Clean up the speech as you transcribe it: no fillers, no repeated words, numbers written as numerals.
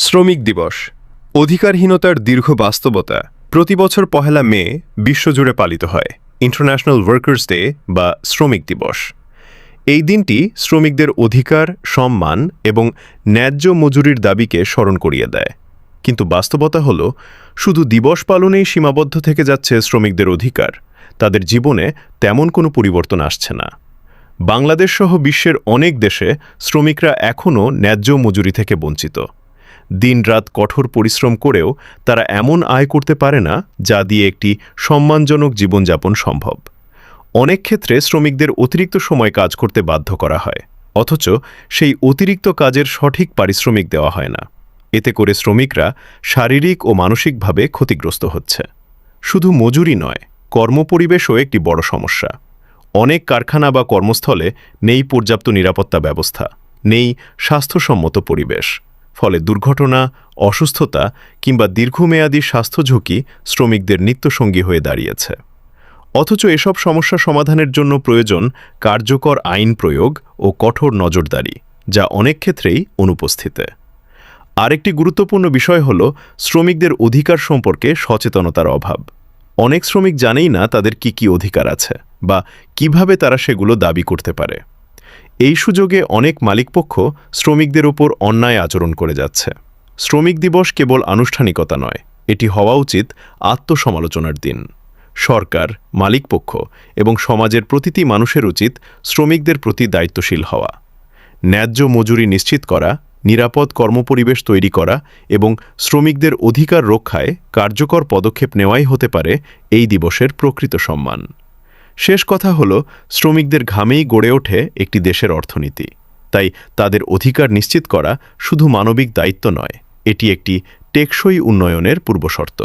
শ্রমিক দিবস অধিকারহীনতার দীর্ঘ বাস্তবতা প্রতি বছর পহেলা মে বিশ্বজুড়ে পালিত হয় ইন্টারন্যাশনাল ওয়ার্কার্স ডে বা শ্রমিক দিবস। এই দিনটি শ্রমিকদের অধিকার, সম্মান এবং ন্যায্য মজুরির দাবিকে স্মরণ করিয়ে দেয়। কিন্তু বাস্তবতা হল, শুধু দিবস পালনেই সীমাবদ্ধ থেকে যাচ্ছে শ্রমিকদের অধিকার, তাদের জীবনে তেমন কোনো পরিবর্তন আসছে না। বাংলাদেশ সহ বিশ্বের অনেক দেশে শ্রমিকরা এখনও ন্যায্য মজুরি থেকে বঞ্চিত। দিনরাত কঠোর পরিশ্রম করেও তারা এমন আয় করতে পারে না যা দিয়ে একটি সম্মানজনক জীবনযাপন সম্ভব। অনেক ক্ষেত্রে শ্রমিকদের অতিরিক্ত সময় কাজ করতে বাধ্য করা হয়, অথচ সেই অতিরিক্ত কাজের সঠিক পারিশ্রমিক দেওয়া হয় না। এতে করে শ্রমিকরা শারীরিক ও মানসিকভাবে ক্ষতিগ্রস্ত হচ্ছে। শুধু মজুরি নয়, কর্মপরিবেশও একটি বড় সমস্যা। অনেক কারখানা বা কর্মস্থলে নেই পর্যাপ্ত নিরাপত্তা ব্যবস্থা, নেই স্বাস্থ্যসম্মত পরিবেশ। ফলে দুর্ঘটনা, অসুস্থতা কিংবা দীর্ঘমেয়াদী স্বাস্থ্য ঝুঁকি শ্রমিকদের নিত্যসঙ্গী হয়ে দাঁড়িয়েছে। অথচ এসব সমস্যা সমাধানের জন্য প্রয়োজন কার্যকর আইন প্রয়োগ ও কঠোর নজরদারি, যা অনেক ক্ষেত্রেই অনুপস্থিত। আরেকটি গুরুত্বপূর্ণ বিষয় হল শ্রমিকদের অধিকার সম্পর্কে সচেতনতার অভাব। অনেক শ্রমিক জানেই না তাদের কি অধিকার আছে বা কিভাবে তারা সেগুলো দাবি করতে পারে। এই সুযোগে অনেক মালিকপক্ষ শ্রমিকদের উপর অন্যায় আচরণ করে যাচ্ছে। শ্রমিক দিবস কেবল আনুষ্ঠানিকতা নয়, এটি হওয়া উচিত আত্মসমালোচনার দিন। সরকার, মালিকপক্ষ এবং সমাজের প্রতিটি মানুষের উচিত শ্রমিকদের প্রতি দায়িত্বশীল হওয়া। ন্যায্য মজুরি নিশ্চিত করা, নিরাপদ কর্মপরিবেশ তৈরি করা এবং শ্রমিকদের অধিকার রক্ষায় কার্যকর পদক্ষেপ নেওয়াই হতে পারে এই দিবসের প্রকৃত সম্মান। শেষ কথা হল, শ্রমিকদের ঘামেই গড়ে ওঠে একটি দেশের অর্থনীতি। তাই তাদের অধিকার নিশ্চিত করা শুধু মানবিক দায়িত্ব নয়, এটি একটি টেকসই উন্নয়নের পূর্বশর্ত।